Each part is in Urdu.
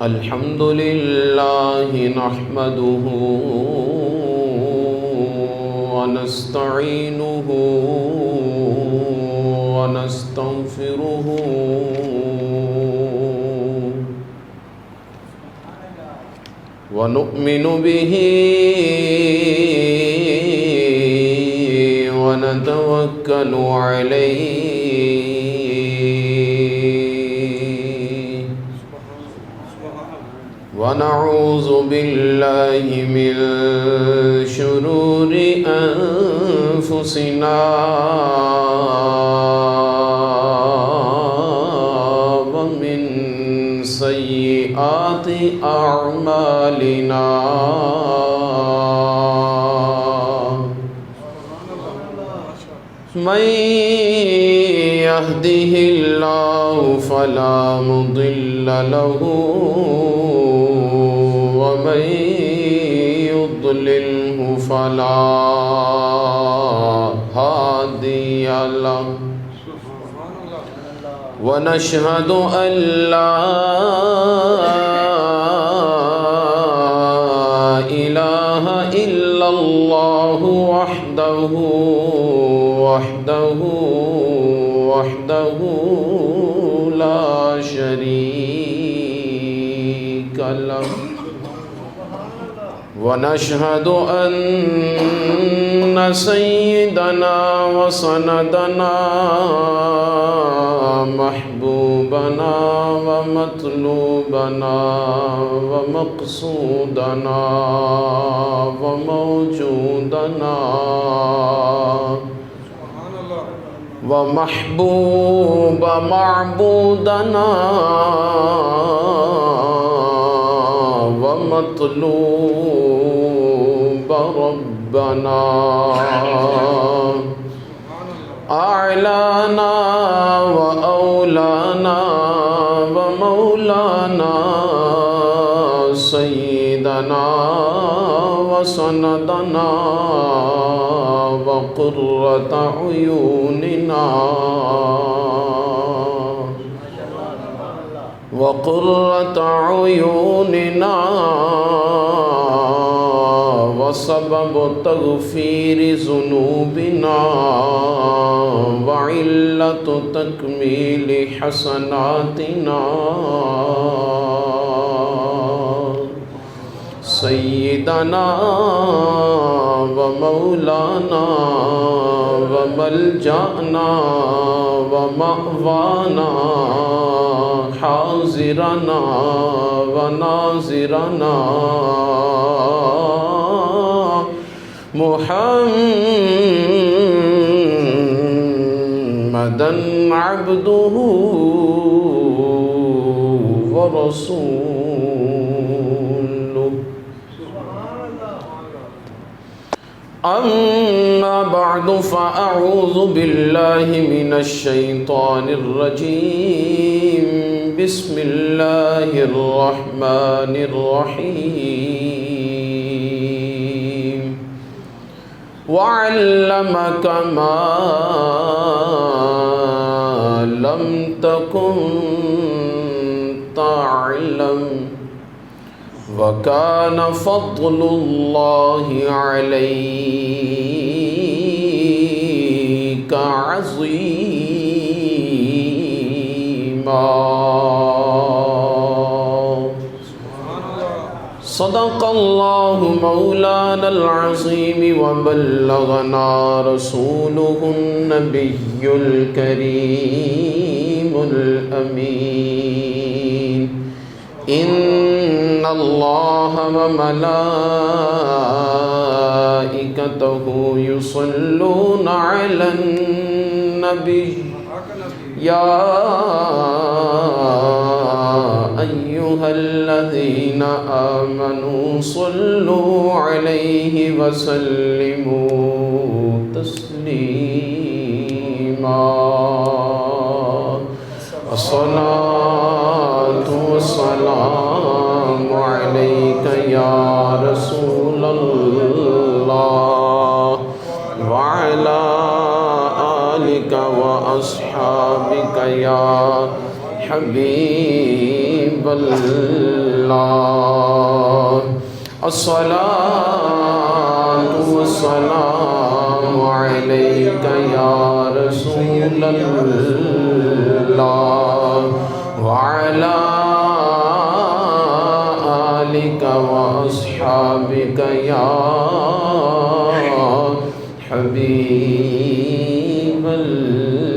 الحمد لله نحمده ونستعينه ونستغفره ونؤمن به ونتوكل عليه ونعوذ بالله من شرور أنفسنا ومن سيئات أعمالنا من يهده الله فلا مضل له ومن يضلله فلا هادي له ونشهد أن لا إله إلا الله وحده لا شريك له ونشهد أن سيدنا وسندنا محبوبنا ومطلوبنا ومقصودنا وموجودنا ومحبوب معبودنا ومطلوب ربنا أعلانا وأولانا ومولانا سيدنا وسندنا وقرة عيوننا وسبب تغفير ذنوبنا وعلة تكميل حسناتنا سيدنا ومولانا وملجأنا ومأوانا حاضرنا وناظرنا محمدا عبده ورسوله أما بعد فأعوذ بالله من الشيطان الرجيم بسم الله الرحمن الرحيم وعلمك ما لم تكن تعلم وكان فضل الله عليك عظيما صدق الله مولانا العظيم وبلغنا رسوله النبي الكريم الأمين إن الله وملائكته يصلون على النبي يا أيها الذين آمنوا صلوا عليه وسلموا تسليما الصلاة والسلام عليك يا رسول الله وعلى آلك وأصحابك يا حبیب اللہ الصلاة والسلام علیک یا رسول اللہ وعلی آلک واصحابک یا حبیب اللہ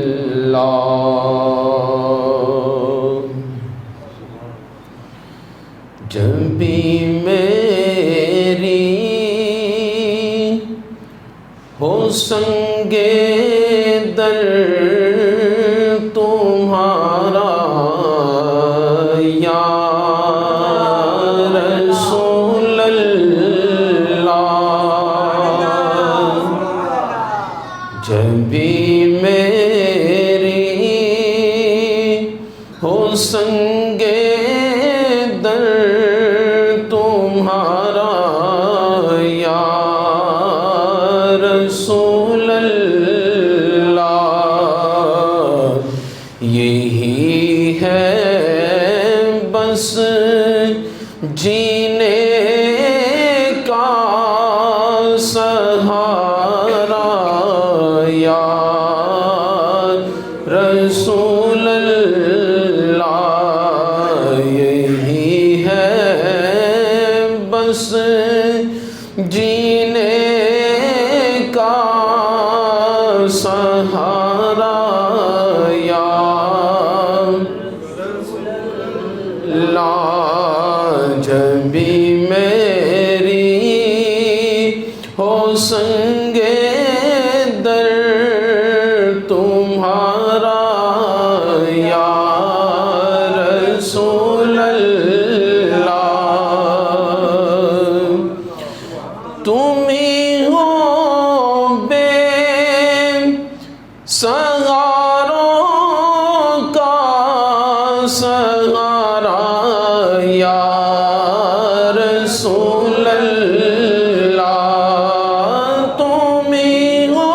جب بھی میری ہو سنگ در تمہارا یا رسول اللہ جب بھی میری ہو سنگ در تمہارا یا رسول اللہ یہی ہے بس جینے کا سہارا یا رسول اللہ یہی ہے بس جینے کا سہارا یا اللہ جب بھی میری ہو سنگ در تمہارا یا رسول اللہ تم ہی ہو بے سہاروں کا سہارا یا رسول اللہ تم ہی ہو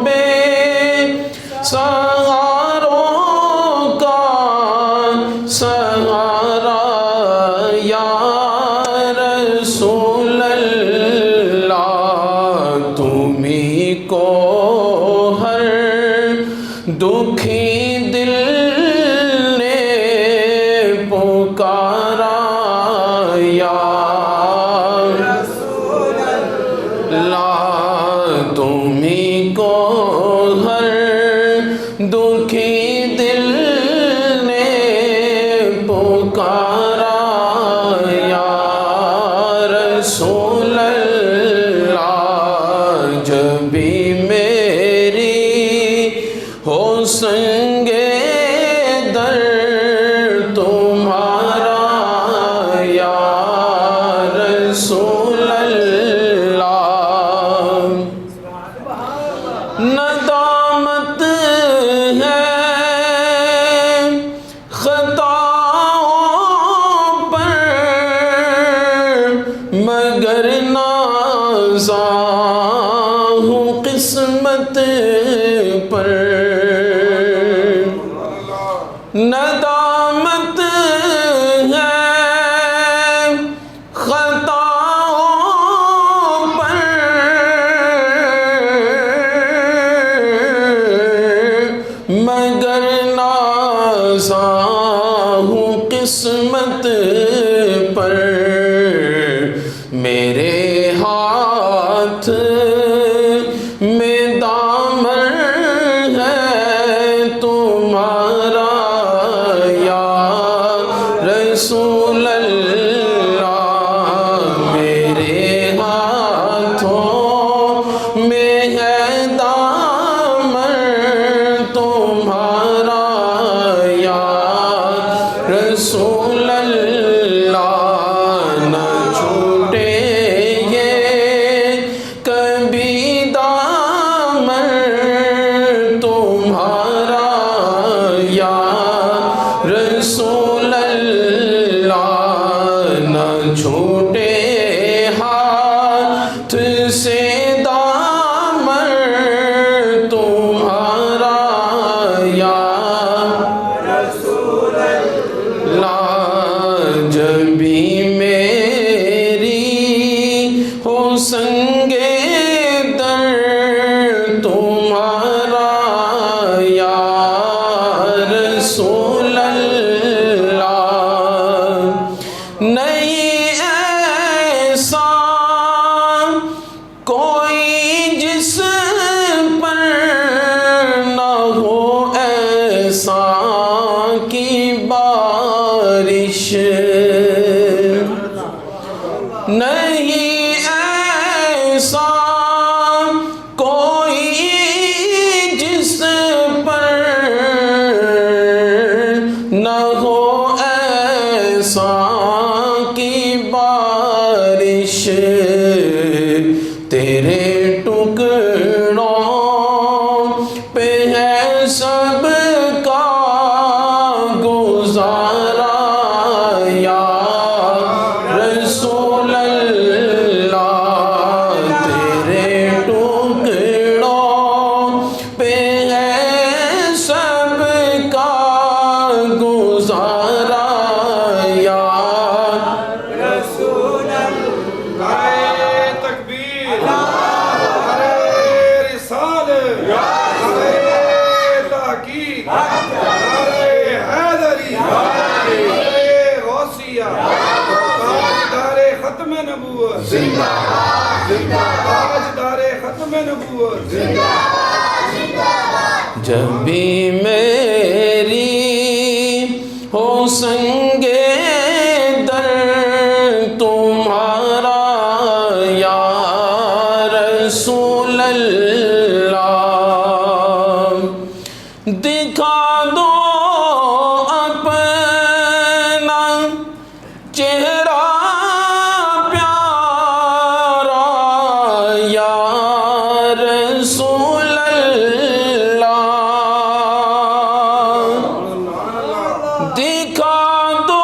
بے سہاروں کا سہارا یا رسول اللہ تم ہی کو ہر دکھی دل نے پکارا یا رسول اللہ تم ہی کو ہر دکھی دل نے پکارا یا رسول اللہ جب بھی میری ہو سنگ در تمہارا یا رسول اللہ ندامت ہے خطاؤں پر مگر نازاں ہوں قسمت پر ندامت ہے خطاؤں پر مگر نازاں ہوں قسمت پر میرے ہاتھ میں دامن ہے تمہارا احسان کی بارش نہیں ایسا کوئی جس پر نہ ہو احسان کی بارش تیرے ٹکڑوں پہ ہے سب کا گزارا یا رسول اللہ تیرے ٹکڑوں پہ ہے سب کا گزارا یا رسول اللہ تکبیر نعرہ رسالت نعرہ تحقیق نعرہ حیدری نعرہ غوثیہ تاجدار ختم نبوت زندہ تاجدار ختم نبوت زندہ جب بھی میری ہو سنگے در تمہارا یا رسول اللہ دکھا دو اپنا چہرہ پیارا یا رسول اللہ دکھا دو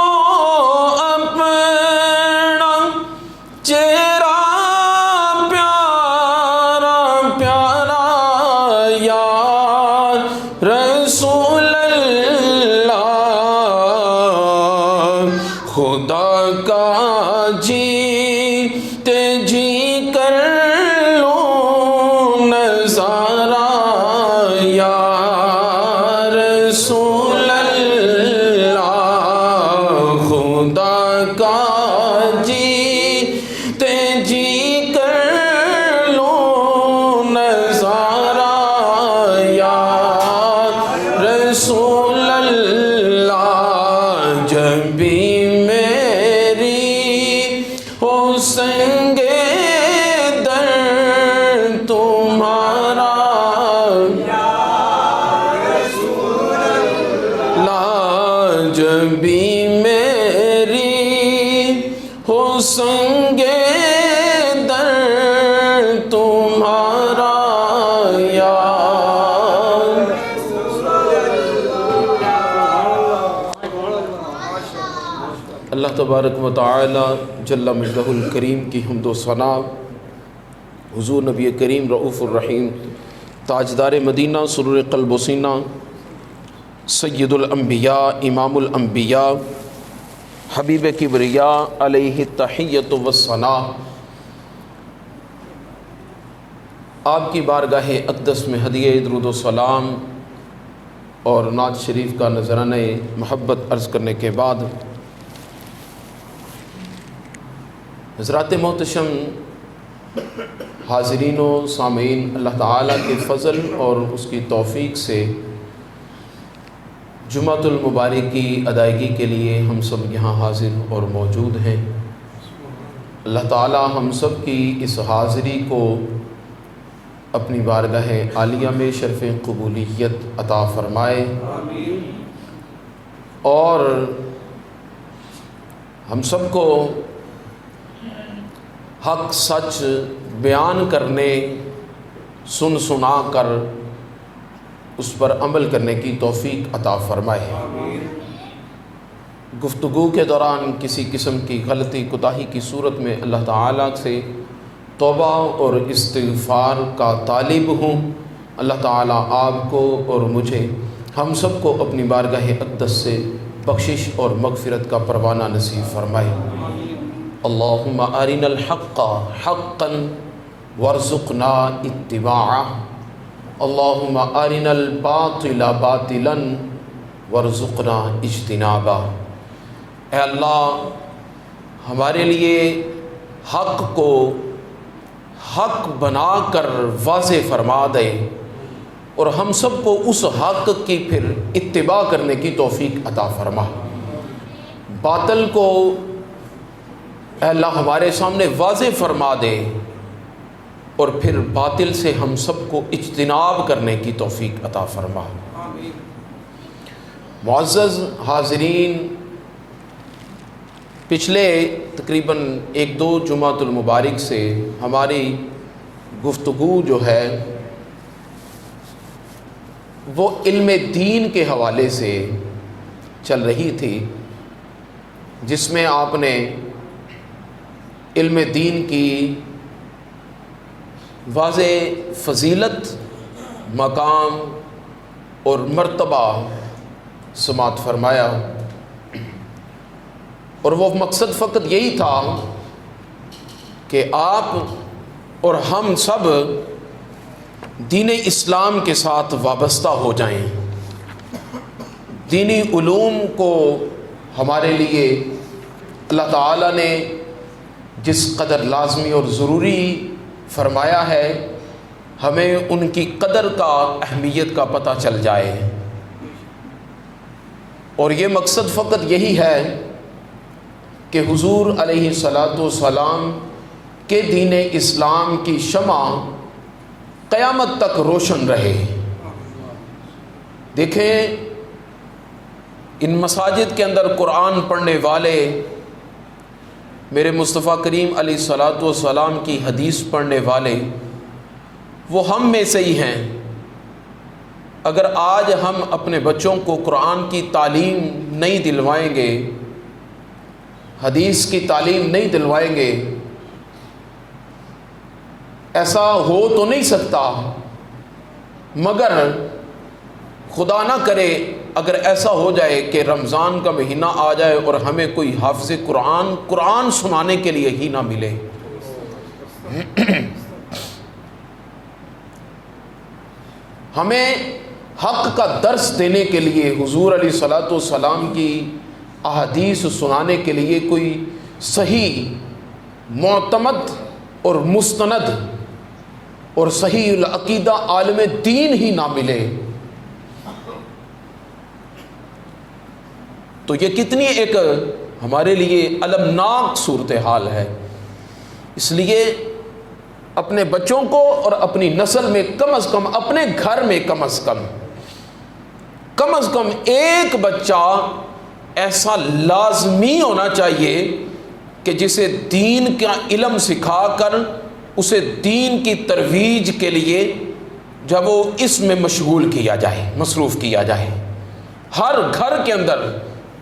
اپنا چہرہ پیارا پیارا یا رسول اللہ خدا کا جیتے جی کر لوں نظارہ یا رسول اللہ خدا کا جیتے جی کر لوں نظارہ یا رسول اللہ جب بھی میری ہو سنگے در تمہارا لا جب بھی میری ہو سنگے در تمہارا یا اللہ تبارک و تعالی جل مجدہ الکریم کی حمد و ثنا حضور نبی کریم رؤوف الرحیم تاجدار مدینہ سرور قلب و سینہ سید الانبیاء امام الانبیاء حبیب کبریاء علیہ التحیۃ والثناء آپ کی بارگاہ اقدس میں ہدیہ درود و سلام اور نعت شریف کا نذرانہ محبت عرض کرنے کے بعد حضرات محتشم حاضرین و سامعین، اللہ تعالیٰ کے فضل اور اس کی توفیق سے جمعۃ المبارک کی ادائیگی کے لیے ہم سب یہاں حاضر اور موجود ہیں۔ اللہ تعالیٰ ہم سب کی اس حاضری کو اپنی بارگاہ عالیہ میں شرف قبولیت عطا فرمائے اور ہم سب کو حق سچ بیان کرنے، سن سنا کر اس پر عمل کرنے کی توفیق عطا فرمائے۔ گفتگو کے دوران کسی قسم کی غلطی کوتاہی کی صورت میں اللہ تعالیٰ سے توبہ اور استغفار کا طالب ہوں۔ اللہ تعالیٰ آپ کو اور مجھے ہم سب کو اپنی بارگاہ اقدس سے بخشش اور مغفرت کا پروانہ نصیب فرمائے۔ اللہم ارنا الحق حقا وارزقنا اتباعہ، اللہم ارنا الباطل باطلا وارزقنا اجتنابہ۔ اے اللہ ہمارے لیے حق کو حق بنا کر واضح فرما دے اور ہم سب کو اس حق کی پھر اتباع کرنے کی توفیق عطا فرما۔ باطل کو اے اللہ ہمارے سامنے واضح فرما دے اور پھر باطل سے ہم سب کو اجتناب کرنے کی توفیق عطا فرما۔ معزز حاضرین، پچھلے تقریباً 1-2 جمعۃ المبارک سے ہماری گفتگو جو ہے وہ علم دین کے حوالے سے چل رہی تھی، جس میں آپ نے علم دین کی واضح فضیلت، مقام اور مرتبہ سماعت فرمایا، اور وہ مقصد فقط یہی تھا کہ آپ اور ہم سب دین اسلام کے ساتھ وابستہ ہو جائیں، دینی علوم کو ہمارے لیے اللہ تعالیٰ نے جس قدر لازمی اور ضروری فرمایا ہے، ہمیں ان کی قدر کا، اہمیت کا پتہ چل جائے۔ اور یہ مقصد فقط یہی ہے کہ حضور علیہ الصلاۃ والسلام کے دین اسلام کی شمع قیامت تک روشن رہے۔ دیکھیں، ان مساجد کے اندر قرآن پڑھنے والے، میرے مصطفیٰ کریم علیہ الصلاۃ والسلام کی حدیث پڑھنے والے، وہ ہم میں سے ہی ہیں۔ اگر آج ہم اپنے بچوں کو قرآن کی تعلیم نہیں دلوائیں گے، حدیث کی تعلیم نہیں دلوائیں گے، ایسا ہو تو نہیں سکتا، مگر خدا نہ کرے اگر ایسا ہو جائے کہ رمضان کا مہینہ آ جائے اور ہمیں کوئی حافظ قرآن سنانے کے لیے ہی نہ ملے۔ ہمیں حق کا درس دینے کے لیے، حضور علیہ الصلاۃ والسلام کی احادیث سنانے کے لیے کوئی صحیح، معتمد اور مستند اور صحیح العقیدہ عالم دین ہی نہ ملے، تو یہ کتنی ایک ہمارے لیے المناک صورتحال ہے۔ اس لیے اپنے بچوں کو اور اپنی نسل میں کم از کم، اپنے گھر میں کم از کم ایک بچہ ایسا لازمی ہونا چاہیے کہ جسے دین کا علم سکھا کر اسے دین کی ترویج کے لیے جب وہ اس میں مشغول کیا جائے، مصروف کیا جائے۔ ہر گھر کے اندر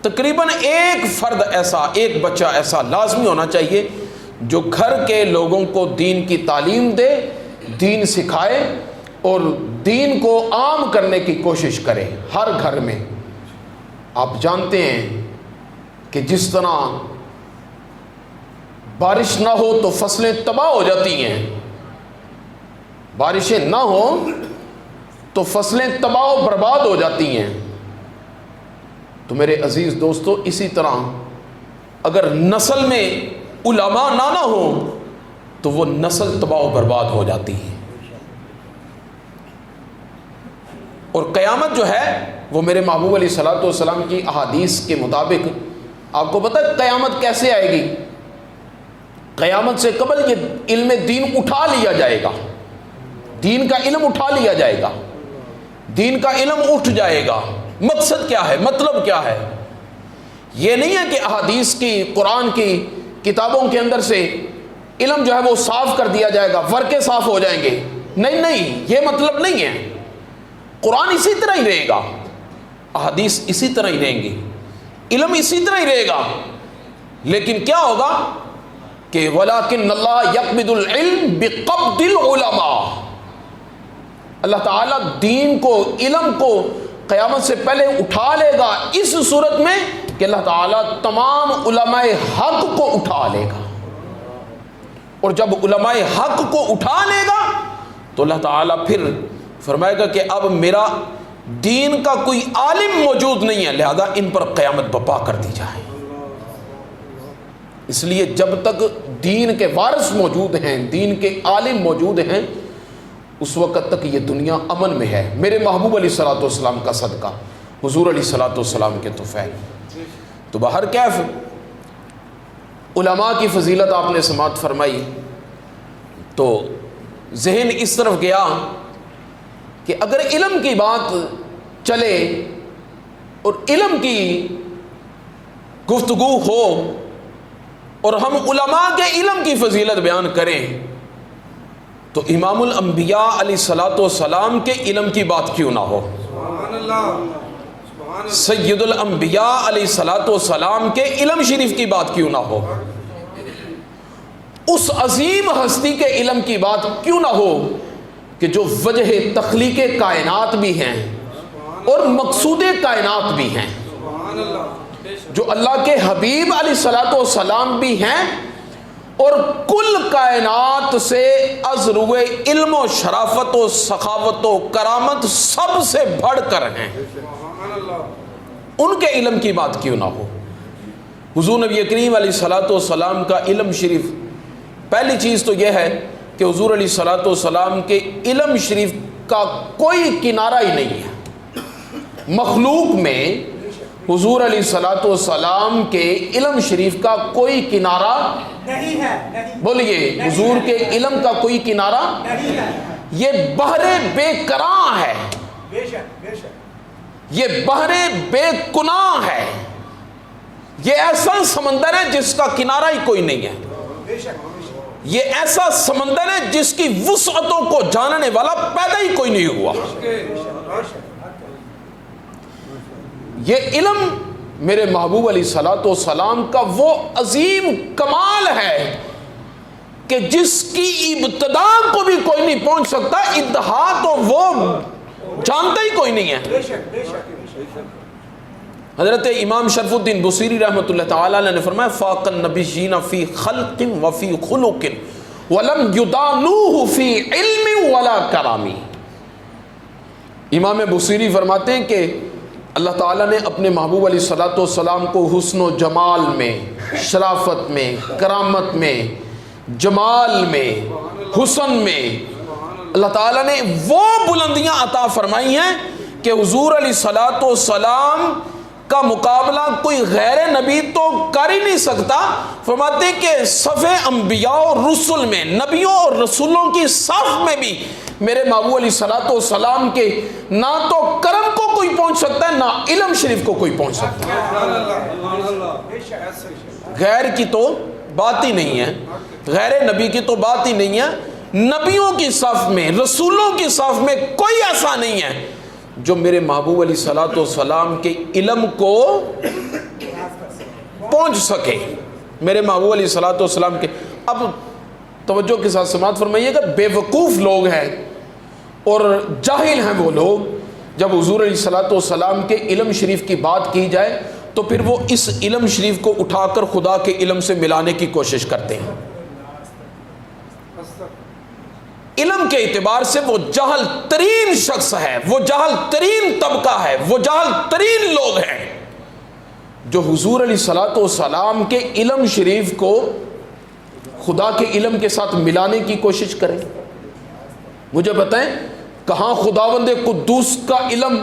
تقریباً ایک فرد ایسا، ایک بچہ ایسا لازمی ہونا چاہیے جو گھر کے لوگوں کو دین کی تعلیم دے، دین سکھائے اور دین کو عام کرنے کی کوشش کرے ہر گھر میں۔ آپ جانتے ہیں کہ جس طرح بارش نہ ہو تو فصلیں تباہ ہو جاتی ہیں، بارشیں نہ ہو تو فصلیں تباہ و برباد ہو جاتی ہیں، تو میرے عزیز دوستو، اسی طرح اگر نسل میں علماء نہ ہو تو وہ نسل تباہ و برباد ہو جاتی ہے۔ اور قیامت جو ہے وہ میرے محبوب علیہ الصلوۃ والسلام کی احادیث کے مطابق، آپ کو پتہ ہے قیامت کیسے آئے گی؟ قیامت سے قبل یہ علم دین اٹھا لیا جائے گا، دین کا علم اٹھا لیا جائے گا، دین کا علم اٹھ جائے گا۔ مقصد کیا ہے؟ مطلب کیا ہے؟ یہ نہیں ہے کہ احادیث کی، قرآن کی کتابوں کے اندر سے علم جو ہے وہ صاف کر دیا جائے گا، ورقے صاف ہو جائیں گے، نہیں، یہ مطلب نہیں ہے۔ قرآن اسی طرح ہی رہے گا، احادیث اسی طرح ہی رہیں گی، علم اسی طرح ہی رہے گا، لیکن کیا ہوگا کہ وَلَٰكِنَّ اللَّهَ يَقْبِضُ الْعِلْمَ بِقَبْضِ الْعُلَمَاءِ، اللہ تعالیٰ دین کو، علم کو قیامت سے پہلے اٹھا لے گا اس صورت میں کہ اللہ تعالیٰ تمام علماء حق کو اٹھا لے گا، اور جب علماء حق کو اٹھا لے گا تو اللہ تعالیٰ پھر فرمائے گا کہ اب میرا دین کا کوئی عالم موجود نہیں ہے، لہذا ان پر قیامت برپا کر دی جائے۔ اس لیے جب تک دین کے وارث موجود ہیں، دین کے عالم موجود ہیں، اس وقت تک یہ دنیا امن میں ہے، میرے محبوب علیہ الصلوۃ والسلام کا صدقہ، حضور علیہ الصلوۃ والسلام کے طفیل۔ تو بہر کیف علماء کی فضیلت آپ نے سماعت فرمائی تو ذہن اس طرف گیا کہ اگر علم کی بات چلے اور علم کی گفتگو ہو اور ہم علماء کے علم کی فضیلت بیان کریں تو امام الانبیاء علیہ الصلوۃ والسلام کے علم کی بات کیوں نہ ہو؟ سبحان اللہ، سبحان اللہ، سید الانبیاء علیہ الصلوۃ والسلام کے علم شریف کی بات کیوں نہ ہو؟ اس عظیم ہستی کے علم کی بات کیوں نہ ہو کہ جو وجہ تخلیق کائنات بھی ہیں اور مقصود کائنات بھی ہیں، سبحان اللہ، جو اللہ کے حبیب علیہ الصلوۃ والسلام بھی ہیں اور کل کائنات سے از روئے علم و شرافت و سخاوت و کرامت سب سے بڑھ کر ہیں، سبحان اللہ، ان کے علم کی بات کیوں نہ ہو؟ حضور نبی کریم علیہ الصلوۃ والسلام کا علم شریف، پہلی چیز تو یہ ہے کہ حضور علیہ الصلوۃ والسلام کے علم شریف کا کوئی کنارہ ہی نہیں ہے۔ مخلوق میں حضور علیہ الصلوۃ والسلام کے علم شریف کا کوئی کنارہ نہیں ہے، بولیے، حضور کے علم کا کوئی کنارہ نہیں ہے، یہ بحر بے کراں ہے، بے شک بے شک، یہ بحر بے کناں ہے، یہ ایسا سمندر ہے جس کا کنارہ ہی کوئی نہیں ہے، بے شک، یہ ایسا سمندر ہے جس کی وسعتوں کو جاننے والا پیدا ہی کوئی نہیں ہوا۔ یہ علم میرے محبوب علیہ الصلوۃ والسلام کا وہ عظیم کمال ہے کہ جس کی ابتدا کو بھی کوئی نہیں پہنچ سکتا، انتہا تو وہ جانتا ہی کوئی نہیں ہے۔ بے شک بے شک، حضرت امام شرف الدین بصیری رحمۃ اللہ تعالی علیہ نے فرمایا فاق النبیین فی خلق وفی خلق ولم یدانوہ فی علم ولا کرامی۔ امام بصیری فرماتے ہیں کہ اللہ تعالیٰ نے اپنے محبوب علیہ الصلوۃ والسلام کو حسن و جمال میں، شرافت میں، کرامت میں، جمال میں، حسن میں، اللہ تعالیٰ نے وہ بلندیاں عطا فرمائی ہیں کہ حضور علیہ الصلوۃ والسلام کا مقابلہ کوئی غیر نبی تو کر ہی نہیں سکتا۔ فرماتے ہیں کہ صف انبیاء اور رسل میں، نبیوں اور رسولوں کی صف میں بھی میرے محبوب علیہ الصلوۃ والسلام کے نہ تو کرم کو کوئی پہنچ سکتا ہے، نہ علم شریف کو کوئی پہنچ سکتا ہے۔ سبحان اللہ، سبحان اللہ، غیر کی تو بات ہی نہیں ہے، غیر نبی کی تو بات ہی نہیں ہے، نبیوں کی صف میں، رسولوں کی صف میں کوئی ایسا نہیں ہے جو میرے محبوب علیہ الصلوۃ والسلام کے علم کو پہنچ سکے، میرے محبوب علیہ الصلوۃ والسلام کے۔ اب توجہ کے ساتھ سماعت فرمائیے گا، بے وقوف لوگ ہیں اور جاہل ہیں وہ لوگ، جب حضور علیہ الصلوۃ والسلام کے علم شریف کی بات کی جائے تو پھر وہ اس علم شریف کو اٹھا کر خدا کے علم سے ملانے کی کوشش کرتے ہیں۔ علم کے اعتبار سے وہ جاہل ترین شخص ہے، وہ جاہل ترین طبقہ ہے، وہ جاہل ترین لوگ ہیں جو حضور علیہ الصلوۃ والسلام کے علم شریف کو خدا کے علم کے ساتھ ملانے کی کوشش کریں۔ مجھے بتائیں کہاں خداوند قدوس کا علم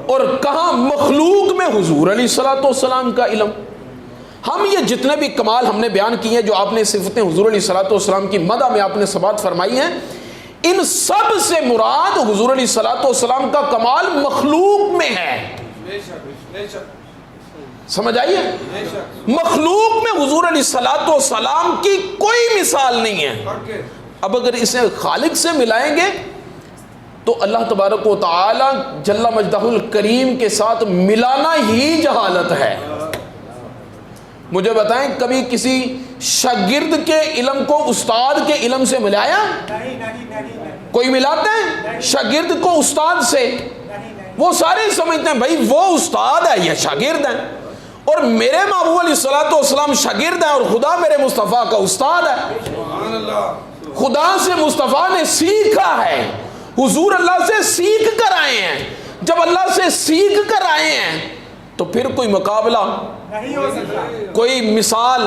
اور کہاں مخلوق میں حضور علیہ الصلوۃ والسلام کا علم؟ ہم یہ جتنے بھی کمال ہم نے بیان کیے ہیں، جو آپ نے صفتیں حضور علیہ الصلوۃ والسلام کی مدح میں آپ نے سماعت فرمائی ہیں، ان سب سے مراد حضور علیہ الصلوۃ والسلام کا کمال مخلوق میں ہے۔ سمجھ آئیے، مخلوق میں حضور علیہ الصلوۃ والسلام کی کوئی مثال نہیں ہے۔ اب اگر اسے خالق سے ملائیں گے تو اللہ تبارک و تعالی جل مجدہ الکریم کے ساتھ ملانا ہی جہالت ہے۔ مجھے بتائیں کبھی کسی شاگرد کے علم کو استاد کے علم سے ملایا؟ کوئی ملاتا ہے شاگرد کو استاد سے؟ وہ سارے سمجھتے ہیں بھائی وہ استاد ہے، یہ شاگرد ہیں، اور میرے محبوب علیہ الصلوۃ والسلام شاگرد ہیں اور خدا میرے مصطفیٰ کا استاد ہے۔ خدا سے مصطفیٰ نے سیکھا ہے، حضور اللہ سے سیکھ کر آئے ہیں۔ جب اللہ سے سیکھ کر آئے ہیں تو پھر کوئی مقابلہ، نہیں ہو سکتا، کوئی مثال،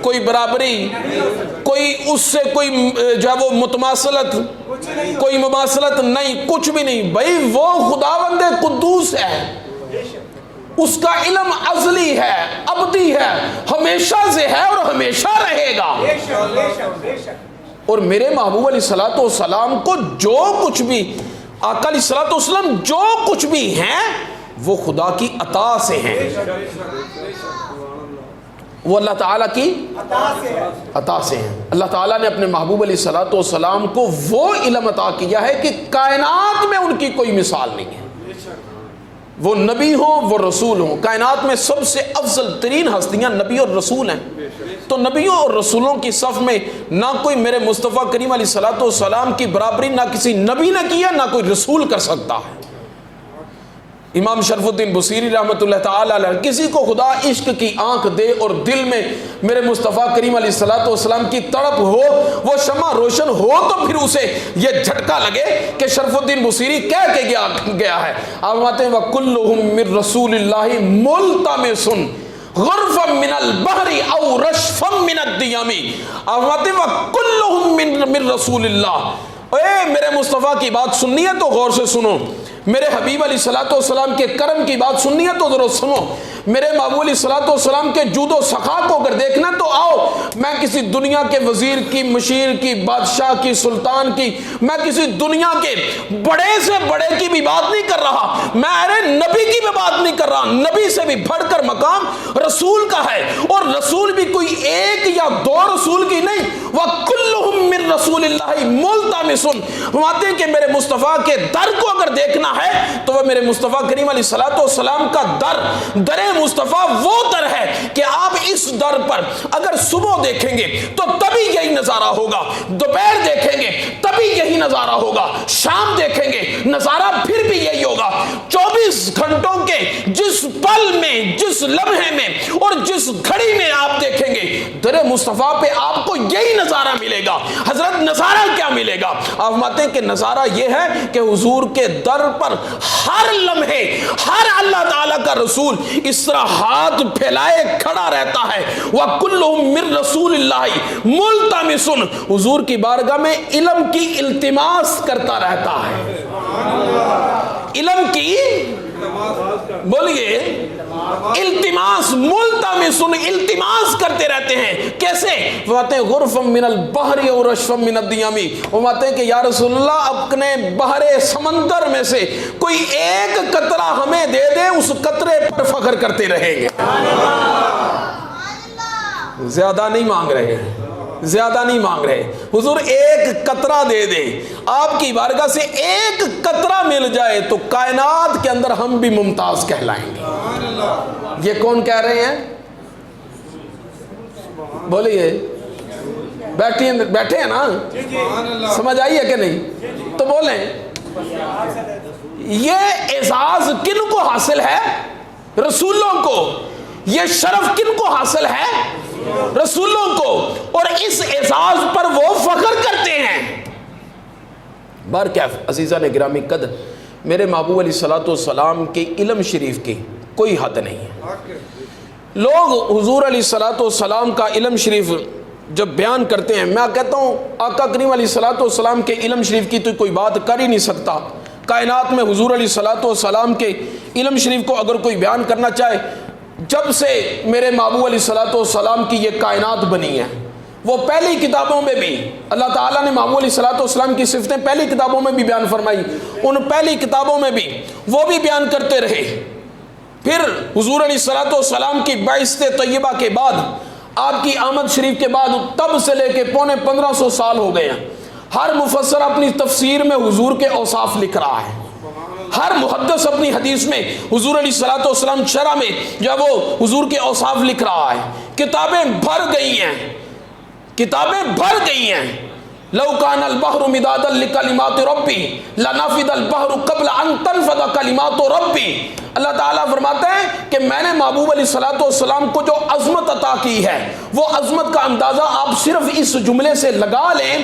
کوئی برابری، کوئی اس سے کوئی جو ہے وہ متماثلت، کوئی مماثلت نہیں، کچھ بھی نہیں۔ بھائی وہ خداوند قدوس ہے، اس کا علم ازلی ہے، ابدی ہے، ہمیشہ سے ہے اور ہمیشہ رہے گا۔ بے شک بے شک بے شک۔ اور میرے محبوب علیہ الصلوۃ والسلام کو جو کچھ بھی، آقا علیہ الصلوۃ والسلام جو کچھ بھی ہیں وہ خدا کی عطا سے ہیں، وہ اللہ تعالیٰ کی عطا سے ہیں۔ اللہ تعالیٰ نے اپنے محبوب علیہ الصلوۃ والسلام کو وہ علم عطا کیا ہے کہ کائنات میں ان کی کوئی مثال نہیں ہے۔ وہ نبی ہوں، وہ رسول ہوں، کائنات میں سب سے افضل ترین ہستیاں نبی اور رسول ہیں۔ تو نبیوں اور رسولوں کی صف میں نہ کوئی میرے مصطفیٰ کریم علیہ الصلوۃ والسلام کی برابری نہ کسی نبی نے کی ہے، نہ کوئی رسول کر سکتا ہے۔ امام شرف الدین بصیری رحمۃ اللہ تعالی علیہ، کسی کو خدا عشق کی آنکھ دے اور دل میں میرے مصطفیٰ کریم علیہ الصلوۃ والسلام کی تڑپ ہو، وہ شمع روشن ہو، تو پھر اسے یہ جھٹکا لگے کہ شرف الدین بصیری کہہ کے گیا ہے۔ آپ فرماتے ہیں وَكُلُّهُم مِّن رَّسُولِ اللَّهِ مُلْتَمِسٌ غرفا من البحر او رشفا من الدیام۔ آپ فرماتے ہیں وَكُلُّهُم مِّن رَّسُولِ اللَّهِ، اے میرے مصطفیٰ کی بات سننی ہے تو غور سے سنو، میرے حبیب علیہ الصلوۃ والسلام کے کرم کی بات سننی ہے تو ذرا سنو، میرے محبوب علیہ الصلوۃ والسلام کے جود و سخا کو اگر دیکھنا تو آؤ، میں کسی دنیا کے وزیر کی، مشیر کی، بادشاہ کی، سلطان کی، میں کسی دنیا کے بڑے سے بڑے کی بھی بات نہیں کر رہا، میں ارے نبی کی بھی بات نہیں کر رہا۔ نبی سے بھی بڑھ کر مقام رسول کا ہے، اور رسول بھی کوئی ایک یا دو رسول کی نہیں، وَكُلُّهُم مِّن رَّسُولِ اللَّهِ مُلْتَمِسٌ۔ فرماتے ہیں کہ میرے مصطفیٰ کے در کو اگر دیکھنا ہے تو وہ میرے مصطفیٰ کریم علیہ الصلوۃ والسلام کا در مصطفیٰ وہ در ہے کہ آپ اس در پر اگر صبح دیکھیں گے تو تبھی یہی نظارہ ہوگا، دوپہر دیکھیں گے تبھی یہی نظارہ ہوگا، شام دیکھیں گے نظارہ پھر بھی یہی ہوگا۔ 24 گھنٹوں کے جس پل میں، جس لمحے میں اور جس گھڑی میں آپ دیکھیں گے در مصطفیٰ پہ آپ کو یہی نظارہ ملے گا۔ حضرت نظارہ کیا ملے گا؟ آپ فرماتے ہیں کہ نظارہ یہ ہے کہ حضور کے در پر ہر لمحے ہر اللہ تعالیٰ کا رسول اس طرح ہاتھ پھیلائے کھڑا رہتا ہے۔ وَكُلُّهُم مِّن رَّسُولِ اللَّهِ مُلْتَمِسٌ، حضور کی بارگاہ میں علم کی التماس کرتا رہتا ہے۔ علم کی بولیے التماس، ملتمسن، التماس کرتے رہتے ہیں۔ کیسے؟ وہ آتے ہیں غرفا من البحر اور رشفا من الدیام، وہ آتے ہیں کہ یا رسول اللہ اپنے بحر سمندر میں سے کوئی ایک قطرہ ہمیں دے دے، اس قطرے پر فخر کرتے رہیں گے۔ زیادہ نہیں مانگ رہے، زیادہ نہیں مانگ رہے، حضور ایک قطرہ دے دے، آپ کی بارگاہ سے ایک قطرہ مل جائے تو کائنات کے اندر ہم بھی ممتاز کہلائیں گے۔ یہ کون کہہ رہے ہیں؟ بولیے، بیٹھے ہیں نا، سمجھ آئی ہے کہ نہیں؟ تو بولیں یہ اعزاز کن کو حاصل ہے؟ رسولوں کو۔ یہ شرف کن کو حاصل ہے؟ رسولوں کو، اور اس اعزاز پر وہ فخر کرتے ہیں۔ بارکیف عزیزان گرامی قدر، میرے محبوب علیہ الصلوۃ والسلام کے علم شریف کی کوئی حد نہیں ہے۔ لوگ حضور علیہ الصلوۃ والسلام کا علم شریف جب بیان کرتے ہیں، میں کہتا ہوں آقا کریم علیہ الصلوۃ والسلام کے علم شریف کی تو کوئی بات کر ہی نہیں سکتا۔ کائنات میں حضور علیہ الصلوۃ والسلام کے علم شریف کو اگر کوئی بیان کرنا چاہے، جب سے میرے محبوب علیہ الصلوۃ والسلام کی یہ کائنات بنی ہے، وہ پہلی کتابوں میں بھی اللہ تعالیٰ نے محبوب علیہ الصلوۃ والسلام کی صفتیں پہلی کتابوں میں بھی بیان فرمائی، ان پہلی کتابوں میں بھی وہ بھی بیان کرتے رہے۔ پھر حضور علیہ الصلوۃ والسلام کی بعثت طیبہ کے بعد، آپ کی آمد شریف کے بعد تب سے لے کے 1500 سال ہو گئے ہیں، ہر مفسر اپنی تفسیر میں حضور کے اوصاف لکھ رہا ہے، ہر محدث اپنی حدیث میں حضور علیہ الصلوۃ والسلام شرح میں جو وہ حضور کے اوصاف لکھ رہا ہے۔ کتابیں بھر گئی ہیں، کتابیں بھر گئی ہیں۔ لو کان البحر مدادا لکلمات ربی لنفد البحر قبل ان تنفد کلمات ربی۔ اللہ تعالیٰ فرماتے ہیں کہ میں نے محبوب علیہ الصلوۃ والسلام کو جو عظمت عطا کی ہے، وہ عظمت کا اندازہ آپ صرف اس جملے سے لگا لیں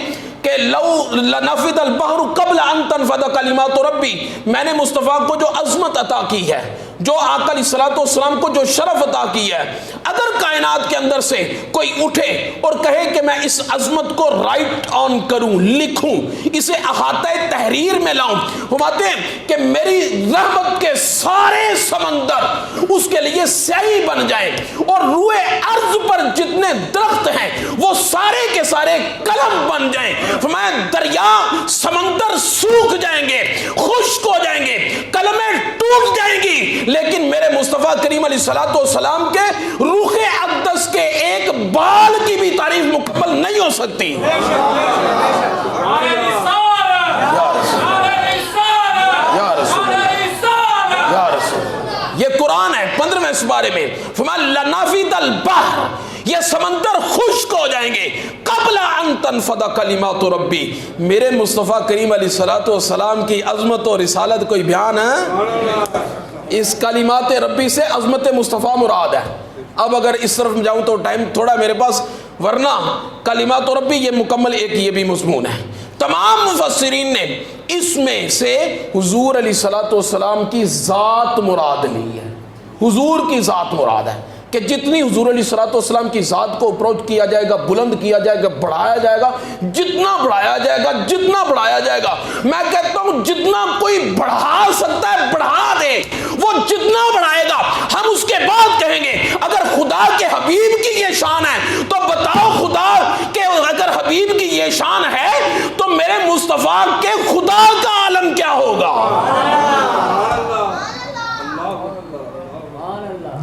کہ لو لنفد البحر قبل ان تنفد کلمات ربی، میں نے مصطفیٰ کو جو عظمت عطا کی ہے جو آقا علیہ الصلوۃ والسلام کو جو شرف عطا کی ہے، اگر کائنات کے اندر سے کوئی اٹھے اور کہے کہ میں اس عظمت کو رائٹ آن کروں، لکھوں، اسے احاطہ تحریر میں لاؤں، فرماتے ہیں کہ میری رحمت کے سارے سمندر اس کے لیے سیاہی بن جائیں، اور روئے ارض پر جتنے درخت ہیں وہ سارے کے سارے قلم بن جائیں، فرمایا دریا سمندر سوکھ جائیں گے، خشک ہو جائیں گے، قلمیں ٹوٹ جائیں گی، لیکن میرے مصطفیٰ کریم علیہ الصلوۃ والسلام کے روح اقدس کے ایک بال کی بھی تعریف مکمل نہیں ہو سکتی۔ یہ قرآن ہے 15ویں سپارے میں، فرمایا لنفد البحر، یہ سمندر خشک ہو جائیں گے قبل ان تنفد کلمات ربی۔ میرے مصطفیٰ کریم علیہ الصلوۃ والسلام کی عظمت و رسالت کوئی بیان ہے؟ اس کلمات ربی سے عظمت مصطفیٰ مراد ہے۔ اب اگر اس طرف میں جاؤں تو ٹائم تھوڑا میرے پاس، ورنہ کلمات ربی یہ مکمل ایک یہ بھی مضمون ہے۔ تمام مفسرین نے اس میں سے حضور علیہ الصلوۃ والسلام کی ذات مراد لی ہے، حضور کی ذات مراد ہے، کہ جتنی حضور علیہ الصلوۃ والسلام کی ذات کو اپروچ کیا جائے گا، بلند کیا جائے گا، بڑھایا جائے گا، جتنا بڑھایا جائے گا، جتنا بڑھایا جائے گا، میں کہتا ہوں جتنا کوئی بڑھا سکتا ہے بڑھا دے، وہ جتنا بڑھائے گا ہم اس کے بعد کہیں گے اگر خدا کے حبیب کی یہ شان ہے تو بتاؤ خدا کہ اگر حبیب کی یہ شان ہے تو میرے مصطفیٰ کے خدا کا عالم کیا ہوگا؟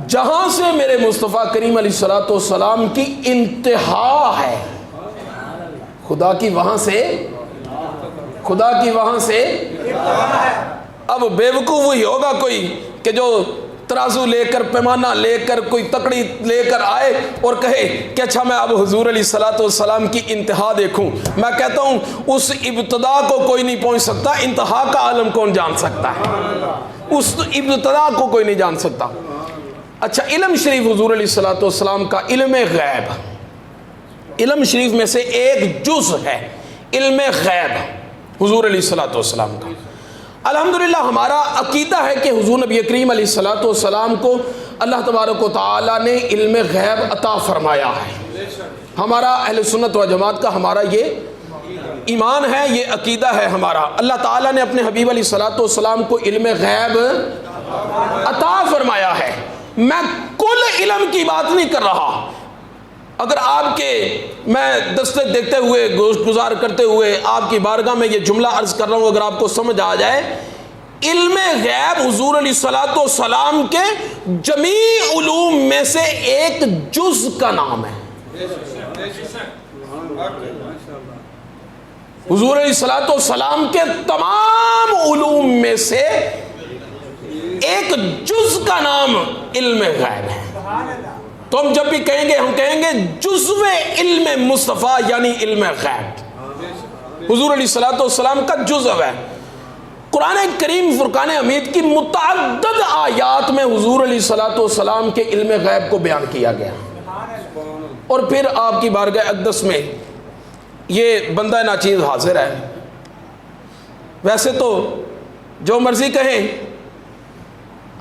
جہاں سے میرے مصطفیٰ کریم علیہ الصلوۃ والسلام کی انتہا ہے، خدا کی وہاں سے اب بیوقوف وہی ہوگا کوئی کہ جو ترازو لے کر، پیمانہ لے کر، کوئی تکڑی لے کر آئے اور کہے کہ اچھا میں اب حضور علیہ الصلوۃ والسلام کی انتہا دیکھوں۔ میں کہتا ہوں اس ابتدا کو کوئی نہیں پہنچ سکتا، انتہا کا عالم کون جان سکتا ہے؟ اس ابتدا کو کوئی نہیں جان سکتا۔ اچھا، علم شریف حضور علیہ الصلوۃ والسلام کا علم غیب، علم شریف میں سے ایک جز ہے علم غیب حضور علیہ الصلوۃ والسلام کا۔ الحمدللہ ہمارا عقیدہ ہے کہ حضور نبی کریم علیہ الصلوۃ والسلام کو اللہ تبارک و تعالی نے علم غیب عطا فرمایا ہے۔ ہمارا اہل سنت و جماعت کا ہمارا یہ ایمان ہے، یہ عقیدہ ہے ہمارا۔ اللہ تعالیٰ نے اپنے حبیب علیہ الصلوۃ والسلام کو علم غیب عطا فرمایا ہے۔ میں کل علم کی بات نہیں کر رہا، اگر آپ کے میں دستک دیکھتے ہوئے، گوشت گزار کرتے ہوئے آپ کی بارگاہ میں یہ جملہ عرض کر رہا ہوں، اگر آپ کو سمجھ آ جائے، علم غیب حضور علیہ الصلوۃ والسلام کے جمیع علوم میں سے ایک جز کا نام ہے۔ حضور علیہ الصلوۃ والسلام کے تمام علوم میں سے ایک جز کا نام علم غیب ہے۔ تو ہم جب بھی کہیں گے، ہم کہیں گے جزو علم مصطفیٰ، یعنی علم غیب حضور علیہ الصلوۃ والسلام کا جزو ہے۔ قرآن کریم فرقان حمید کی متعدد آیات میں حضور علیہ الصلوۃ والسلام کے علم غیب کو بیان کیا گیا، اور پھر آپ کی بارگاہ اقدس میں یہ بندہ ناچیز حاضر ہے۔ ویسے تو جو مرضی کہیں،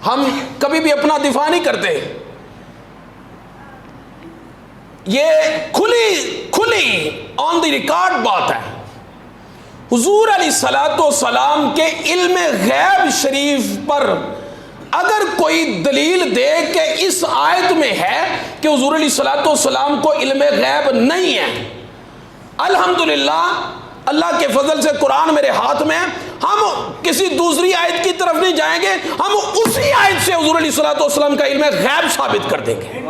ہم کبھی بھی اپنا دفاع نہیں کرتے، یہ کھلی آن دی ریکارڈ بات ہے۔ حضور علیہ الصلوۃ والسلام کے علم غیب شریف پر اگر کوئی دلیل دے کہ اس آیت میں ہے کہ حضور علیہ الصلوۃ والسلام کو علم غیب نہیں ہے، الحمدللہ اللہ کے فضل سے قرآن میرے ہاتھ میں ہے، ہم کسی دوسری آیت کی طرف نہیں جائیں گے، ہم اسی آیت سے حضور علیہ الصلوۃ والسلام کا علم غیب ثابت کر دیں گے۔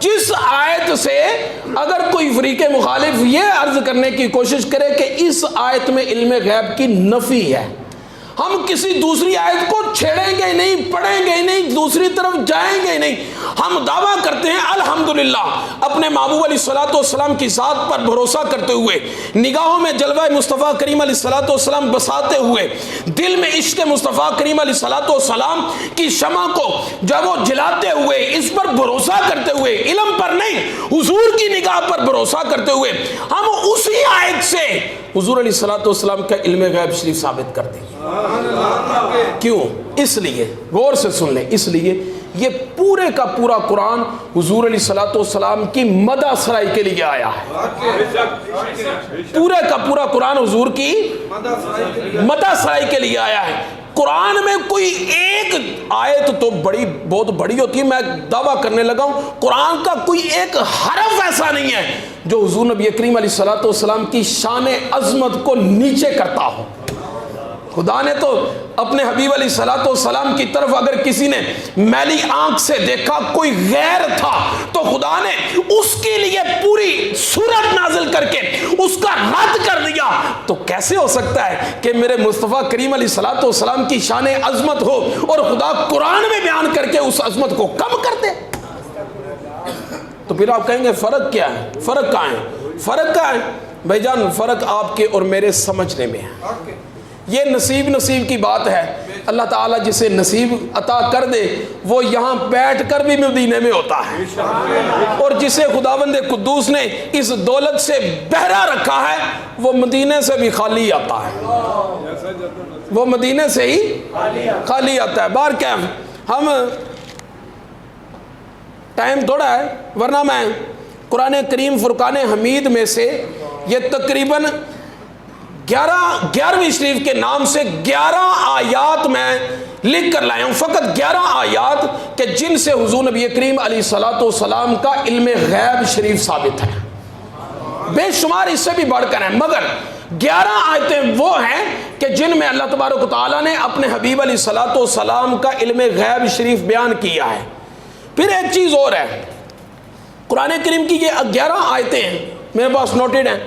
جس آیت سے اگر کوئی فریق مخالف یہ عرض کرنے کی کوشش کرے کہ اس آیت میں علم غیب کی نفی ہے، ہم کسی دوسری آیت کو چھیڑیں گے نہیں، پڑھیں گے نہیں، دوسری طرف جائیں گے نہیں۔ ہم دعویٰ کرتے ہیں الحمدللہ اپنے محبوب علیہ الصلوۃ والسلام کی ذات پر بھروسہ کرتے ہوئے، نگاہوں میں جلوہ مصطفیٰ کریم علیہ الصلوۃ والسلام بساتے ہوئے، دل میں عشق مصطفیٰ کریم علیہ الصلوۃ والسلام کی شمع کو جب وہ جلاتے ہوئے، اس پر بھروسہ کرتے ہوئے، علم پر نہیں حضور کی نگاہ پر بھروسہ کرتے ہوئے، ہم اسی آیت سے حضور علیہ الصلوۃ والسلام کا علم غیب شریف ثابت کرتے ہیں۔ کیوں؟ اس لیے غور سے سن لیں، اس لیے یہ پورے کا پورا قرآن حضور علیہ الصلوۃ والسلام کی مدح سرائی کے لیے آیا ہے۔ پورے کا پورا قرآن حضور کی مدح سرائی کے لیے آیا ہے۔ قرآن میں کوئی ایک آیت تو بہت بڑی ہوتی ہے، میں دعویٰ کرنے لگا ہوں قرآن کا کوئی ایک حرف ایسا نہیں ہے جو حضور نبی کریم علیہ الصلوۃ والسلام کی شان عظمت کو نیچے کرتا ہو۔ خدا نے تو اپنے حبیب علیہ الصلوۃ والسلام کی طرف اگر کسی نے میلی آنکھ سے دیکھا، کوئی غیر تھا، تو خدا نے اس کے لیے پوری سورت نازل کر کے اس کا رد کر دیا۔ تو کیسے ہو سکتا ہے کہ میرے مصطفیٰ کریم علیہ الصلوۃ والسلام کی شان عظمت ہو اور خدا قرآن میں بیان کر کے اس عظمت کو کم کر دے؟ تو پھر آپ کہیں گے فرق کیا ہے؟ فرق کہاں ہے؟ فرق کہاں ہے بھائی جان؟ فرق آپ کے اور میرے سمجھنے میں ہے۔ یہ نصیب کی بات ہے۔ اللہ تعالیٰ جسے نصیب عطا کر دے وہ یہاں بیٹھ کر بھی مدینے میں ہوتا ہے، اور جسے خداوند قدوس نے اس دولت سے بہرا رکھا ہے وہ مدینے سے بھی خالی آتا ہے، وہ مدینے سے ہی خالی آتا ہے۔ بار کیا ہم ٹائم تھوڑا ہے، ورنہ میں قرآن کریم فرقان حمید میں سے یہ تقریباً 11ویں شریف کے نام سے 11 آیات میں لکھ کر لایا ہوں، فقط 11 آیات کہ جن سے حضور نبی کریم علیہ الصلوۃ والسلام کا علم غیب شریف ثابت ہے۔ بے شمار اس سے بھی بڑھ کر ہیں، مگر 11 آیتیں وہ ہیں کہ جن میں اللہ تبارک و تعالیٰ نے اپنے حبیب علیہ الصلوۃ والسلام کا علم غیب شریف بیان کیا ہے۔ پھر ایک چیز اور ہے، قرآن کریم کی یہ 11 آیتیں ہیں، میرے پاس نوٹڈ ہیں۔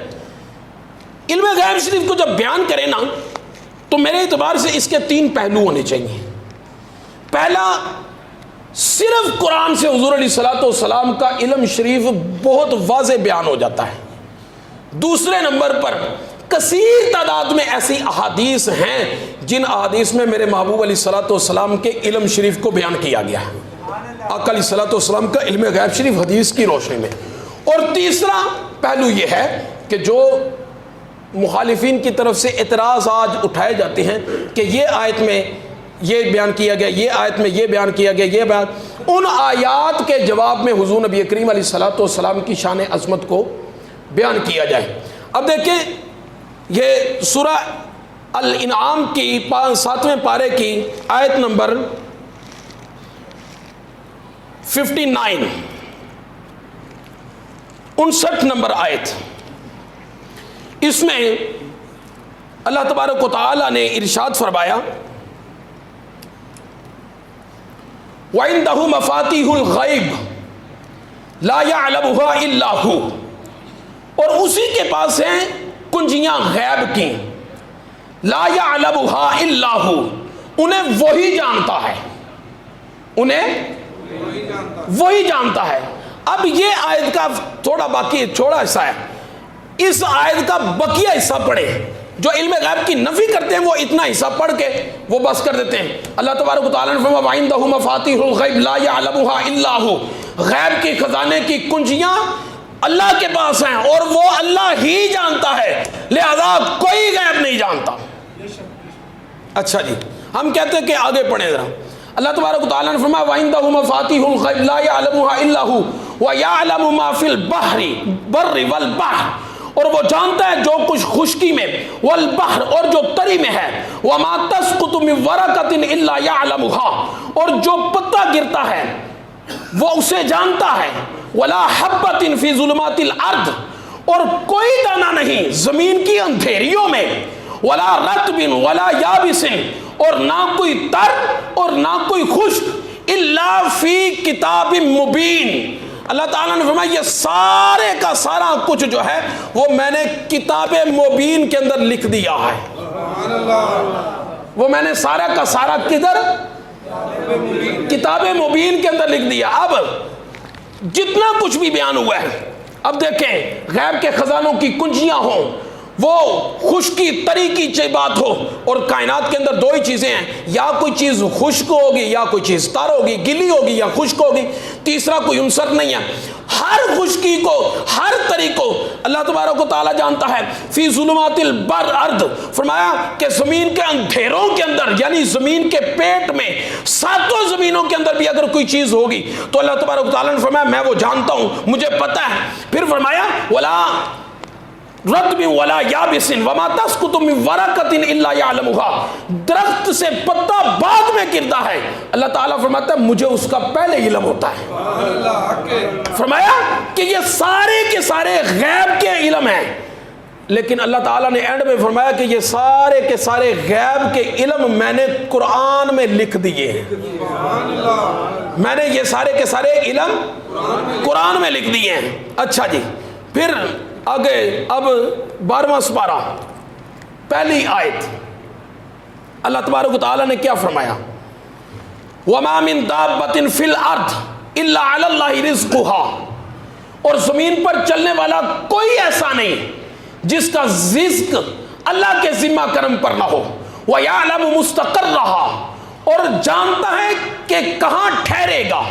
علم غیب شریف کو جب بیان کریں نا تو میرے اعتبار سے اس کے 3 پہلو ہونے چاہیے۔ پہلا، صرف قرآن سے حضور علیہ الصلوۃ والسلام کا علم شریف بہت واضح بیان ہو جاتا ہے۔ دوسرے نمبر پر کثیر تعداد میں ایسی احادیث ہیں جن احادیث میں میرے محبوب علیہ الصلوۃ والسلام کے علم شریف کو بیان کیا گیا ہے، آقا علیہ الصلوۃ والسلام کا علم غیب شریف حدیث کی روشنی میں۔ اور تیسرا پہلو یہ ہے کہ جو مخالفین کی طرف سے اعتراض آج اٹھائے جاتے ہیں کہ یہ آیت میں یہ بیان کیا گیا، یہ آیت میں یہ بیان کیا گیا، یہ بیان، ان آیات کے جواب میں حضور نبی کریم علیہ الصلوۃ والسلام کی شان عظمت کو بیان کیا جائے۔ اب دیکھیں یہ سورہ الانعام کی 7ویں پارے کی آیت نمبر 59، 59 نمبر آیت، اس میں اللہ تبارک و تعالیٰ نے ارشاد فرمایا وَعِنْدَهُ مَفَاتِيحُ الْغَيْبِ لَا يَعْلَمُهَا إِلَّا هُوَ، اور اسی کے پاس ہیں کنجیاں غیب کی، لا يَعْلَمُهَا إِلَّا هُوَ، انہیں وہی جانتا ہے، انہیں وہی جانتا ہے۔ اب یہ آیت کا تھوڑا باقی چھوڑا حصہ ہے، اس آیت کا بقیہ حصہ پڑھے۔ جو علم غیب کی نفی کرتے ہیں وہ اتنا حصہ پڑھ کے وہ بس کر دیتے ہیں۔ اللہ تبارک و تعالیٰ نے فرمایا وَعِنْدَهُ مَفَاتِيحُ الْغَيْبِ لَا يَعْلَمُهَا إِلَّا هُوَ، غیب کی خزانے کی کنجیاں اللہ کے پاس ہیں اور وہ اللہ ہی جانتا ہے، لہذا کوئی غیب نہیں جانتا۔ اچھا جی، ہم کہتے ہیں کہ آگے پڑھیں ذرا۔ اللہ تبارک و تعالیٰ نے فرمایا وَعِنْدَهُ مَفَاتِيحُ الْغَيْبِ لَا يَعْلَمُهَا إِلَّا هُوَ وَيَعْلَمُ مَا فِي الْبَرِّ وَالْبَحْرِ، اور وہ جانتا ہے جو کچھ خشکی میں، والبحر، اور جو تری میں ہے، وما تسقط من ورقۃ الا يعلمها، اور جو پتا گرتا ہے وہ اسے جانتا ہے، ولا حبۃ فی ظلمات الارض، اور کوئی دانہ نہیں زمین کی اندھیریوں میں، ولا رطب ولا یابس، اور نہ کوئی تر اور نہ کوئی خشک، الا فی کتاب مبین، اللہ تعالیٰ نے فرمایا یہ سارے کا سارا کچھ جو ہے وہ میں نے کتاب مبین کے اندر لکھ دیا ہے۔ وہ میں نے سارا کا سارا کدھر؟ کتاب مبین کے اندر لکھ دیا۔ اب جتنا کچھ بھی بیان ہوا ہے، اب دیکھیں غیب کے خزانوں کی کنجیاں ہوں، وہ خشکی تری کی بات ہو، اور کائنات کے اندر دو ہی چیزیں ہیں، یا کوئی چیز خشک ہوگی یا کوئی چیز تر ہوگی، گلی ہوگی یا خشک ہوگی، تیسرا کوئی عنصر نہیں ہے۔ ہر خشکی کو، ہر تری کو اللہ تبارک و تعالیٰ جانتا ہے۔ فی ظلمات البر ارض، فرمایا کہ زمین کے اندھیروں کے اندر، یعنی زمین کے پیٹ میں ساتوں زمینوں کے اندر بھی اگر کوئی چیز ہوگی تو اللہ تبارک و تعالیٰ نے فرمایا میں وہ جانتا ہوں، مجھے پتہ ہے۔ پھر فرمایا ولا رطب ولا یابس وما تسقط من ورقۃ الا يعلمها، درخت سے پتا بعد میں گرتا ہے، اللہ تعالیٰ فرماتا ہے مجھے اس کا پہلے علم ہوتا ہے۔ فرمایا کہ یہ سارے کے سارے غیب کے علم ہیں، لیکن اللہ تعالیٰ نے اینڈ میں فرمایا کہ یہ سارے کے سارے غیب کے علم میں نے قرآن میں لکھ دیے ہیں، میں نے یہ سارے کے سارے علم قرآن میں لکھ دیے ہیں۔ اچھا جی، پھر آگے اب 12واں سپارہ پہلی آیت، اللہ تبارک و تعالیٰ نے کیا فرمایا؟ وَمَا مِن دَابَّةٍ فِي الْأَرْضِ إِلَّا عَلَى اللَّهِ رِزْقُهَا، اور زمین پر چلنے والا کوئی ایسا نہیں جس کا رزق اللہ کے ذمہ کرم پر نہ ہو۔ وَيَعْلَمُ مُسْتَقَرَّهَا، اور جانتا ہے کہ کہاں ٹھہرے گا،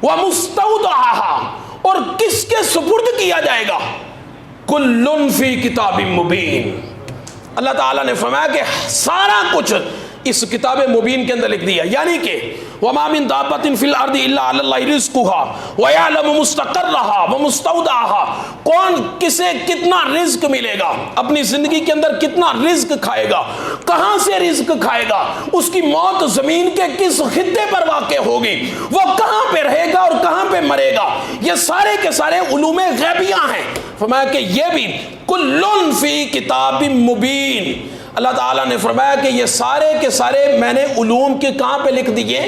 وَمُسْتَوْدَعَهَا، اور کس کے سپرد کیا جائے گا۔ کل فی کتاب مبین، اللہ تعالیٰ نے فرمایا کہ سارا کچھ اس کتاب مبین کے اندر لکھ دیا، یعنی کہ وما من دابۃ فی الارض الا علی اللہ رزقها ویعلم مستقرها ومستودعها، کون کسے کتنا رزق ملے گا، اپنی زندگی کے اندر کتنا رزق کھائے گا، کہاں سے رزق کھائے گا، اس کی موت زمین کے کس خطے پر واقع ہوگی، وہ کہاں پہ رہے گا اور کہاں پہ مرے گا، یہ سارے کے سارے علوم غیبیہ ہیں۔ فرمایا کہ یہ بھی کل فی کتاب مبین، اللہ تعالیٰ نے فرمایا کہ یہ سارے کے سارے میں نے علوم کے کہاں پہ لکھ دیے؟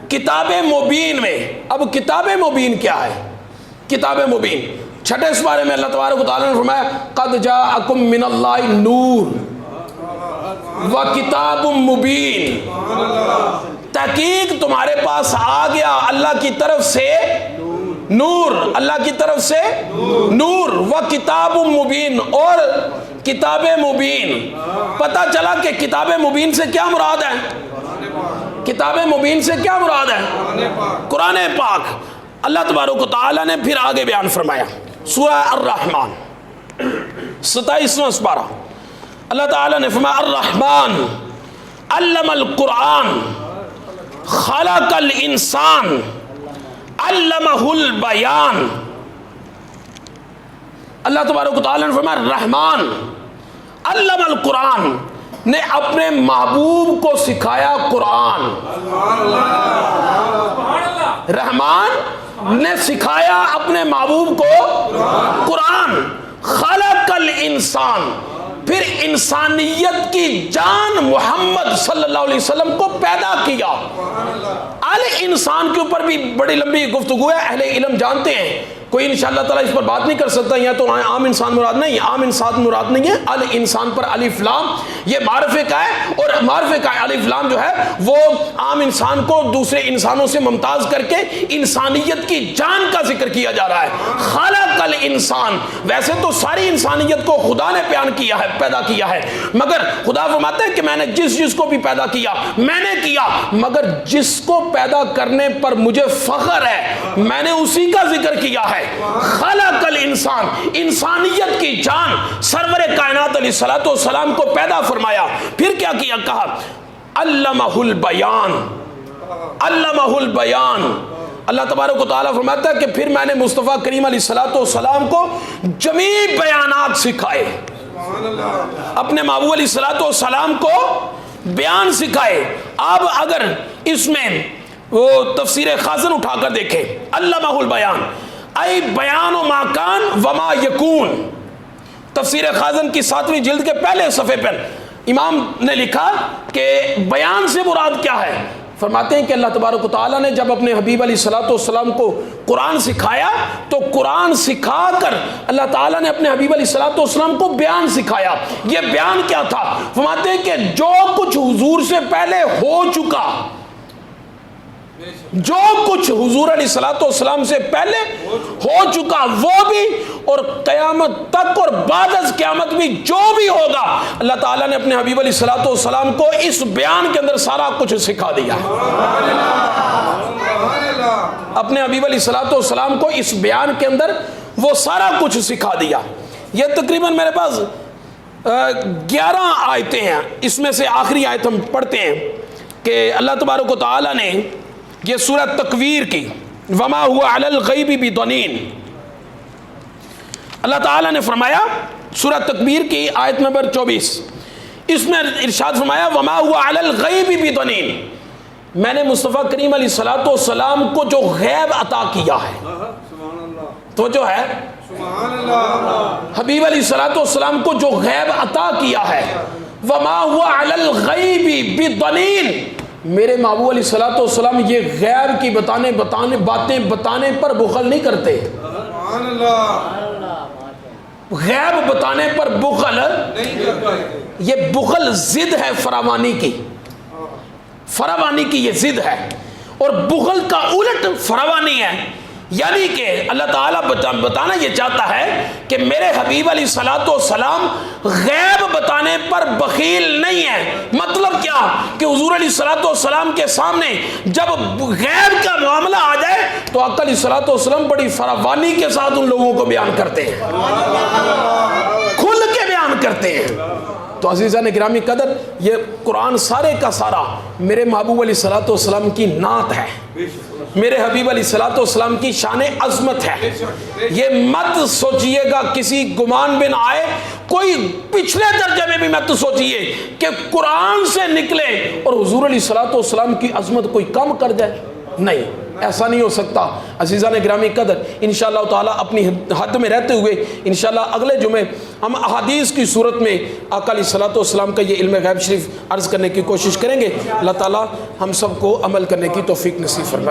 کتاب مبین میں۔ اب کتاب مبین کیا ہے؟ کتاب مبین 6 سپارے میں اللہ تبارک و تعالیٰ نے فرمایا قد جاءکم من اللہ نور و کتاب مبین، تحقیق تمہارے پاس آ گیا اللہ کی طرف سے نور، اللہ کی طرف سے نور، و کتاب مبین، اور کتاب مبین۔ پتہ چلا کہ کتاب مبین سے کیا مراد ہے؟ کتاب مبین سے کیا مراد ہے؟ قرآن پاک۔ اللہ تبارک و تعالیٰ نے پھر آگے بیان فرمایا، سورہ الرحمن 27واں سپارہ، اللہ تعالیٰ نے فرمایا الرحمن علم القرآن خلق الانسان علمہ البیان۔ اللہ تبارک و تعالیٰ نے فرمایا رحمان علم القرآن، نے اپنے محبوب کو سکھایا قرآن۔ رحمان نے سکھایا اپنے محبوب کو قرآن۔ خلق الانسان، پھر انسانیت کی جان محمد صلی اللہ علیہ وسلم کو پیدا کیا۔ انسان کے اوپر بھی بڑی لمبی گفتگو ہے، اہل علم جانتے ہیں، کوئی انشاءاللہ تعالیٰ اس پر بات نہیں کر سکتا، یا تو عام انسان مراد نہیں، عام انسان مراد نہیں ہے، انسان پر الف لام یہ معرفے کا ہے، اور معرفے کا الف لام جو ہے وہ عام انسان کو دوسرے انسانوں سے ممتاز کر کے انسانیت کی جان کا ذکر کیا جا رہا ہے۔ خلق الانسان، ویسے تو ساری انسانیت کو خدا نے بیان کیا ہے، پیدا کیا ہے، مگر خدا فرماتا ہے کہ میں نے جس کو بھی پیدا کیا میں نے کیا، مگر جس کو پیدا کرنے پر مجھے فخر ہے میں نے اسی کا ذکر کیا ہے۔ خلق الانسان، انسانیت کی جان سرور کائنات علیہ الصلوۃ والسلام کو پیدا فرمایا، پھر کیا کیا؟ کہا علمہ البیان، علمہ البیان۔ اللہ تبارک و تعالیٰ فرماتا ہے کہ پھر میں نے مصطفیٰ کریم علیہ الصلوۃ والسلام کو جمیع بیانات سکھائے، اپنے محبوب علیہ الصلوۃ والسلام کو بیان سکھائے۔ اب اگر اس میں وہ تفسیر خازن اٹھا کر دیکھیں، علمہ البیان ای بیان و ما کان وما یکون، تفسیر خازن کی 7ویں جلد کے پہلے صفحے پر امام نے لکھا کہ بیان سے مراد کیا ہے؟ فرماتے ہیں کہ اللہ تبارک و تعالیٰ نے جب اپنے حبیب علیہ الصلوۃ والسلام کو قرآن سکھایا تو قرآن سکھا کر اللہ تعالیٰ نے اپنے حبیب علیہ الصلوۃ والسلام کو بیان سکھایا۔ یہ بیان کیا تھا؟ فرماتے ہیں کہ جو کچھ حضور سے پہلے ہو چکا، جو کچھ حضور علیہ الصلوۃ والسلام سے پہلے ہو چکا وہ بھی، اور قیامت تک اور بعد از قیامت بھی جو بھی ہوگا، اللہ تعالیٰ نے اپنے حبیب علیہ الصلوۃ والسلام کو اس بیان کے اندر سارا کچھ سکھا دیا ہے۔ اپنے حبیب علیہ الصلوۃ والسلام کو اس بیان کے اندر وہ سارا کچھ سکھا دیا۔ یہ تقریباً میرے پاس 11 آیتیں ہیں، اس میں سے آخری آیت ہم پڑھتے ہیں کہ اللہ تبارک و تعالیٰ نے یہ سورہ تکویر کی، وما ہوا علی الغیب بضنین، اللہ تعالیٰ نے فرمایا سورہ تکویر کی آیت نمبر 24، اس میں ارشاد فرمایا وما ہوا علی الغیب بضنین، میں نے مصطفیٰ کریم علیہ الصلوۃ والسلام کو جو غیب عطا کیا ہے، تو جو ہے حبیب علیہ الصلوۃ والسلام کو جو غیب عطا کیا ہے، وما ہوا علی الغیب بضنین، میرے محبوب علیہ الصلوۃ والسلام یہ غیب کی باتیں بتانے پر بخل نہیں کرتے، غیب بتانے پر بخل یہ بخل ضد ہے فراوانی کی، فراوانی کی یہ ضد ہے، اور بخل کا الٹ فراوانی ہے، یعنی کہ اللہ تعالیٰ بتانا یہ چاہتا ہے کہ میرے حبیب علیہ الصلوۃ والسلام غیب بتانے پر بخیل نہیں ہے۔ مطلب کیا کہ حضور علیہ الصلوۃ والسلام کے سامنے جب غیب کا معاملہ آ جائے تو آقا علیہ الصلوۃ والسلام بڑی فراوانی کے ساتھ ان لوگوں کو بیان کرتے ہیں، کھل کے بیان کرتے ہیں۔ تو عزیزان گرامی قدر، یہ قرآن سارے کا سارا میرے محبوب علیہ الصلوۃ والسلام کی نعت ہے، میرے حبیب علیہ الصلوۃ والسلام کی شان عظمت ہے۔ یہ مت سوچئے گا، کسی گمان میں نہ آئے، کوئی پچھلے درجے میں بھی مت سوچئے کہ قرآن سے نکلے اور حضور علیہ الصلوۃ والسلام کی عظمت کوئی کم کر جائے، نہیں، ایسا نہیں ہو سکتا۔ عزیزان گرامی قدر، انشاءاللہ تعالیٰ اپنی حد میں رہتے ہوئے انشاءاللہ اگلے جمعے ہم احادیث کی صورت میں آقا علیہ الصلوۃ والسلام کا یہ علم غیب شریف عرض کرنے کی کوشش کریں گے۔ اللہ تعالیٰ ہم سب کو عمل کرنے کی توفیق نصیب فرمائے۔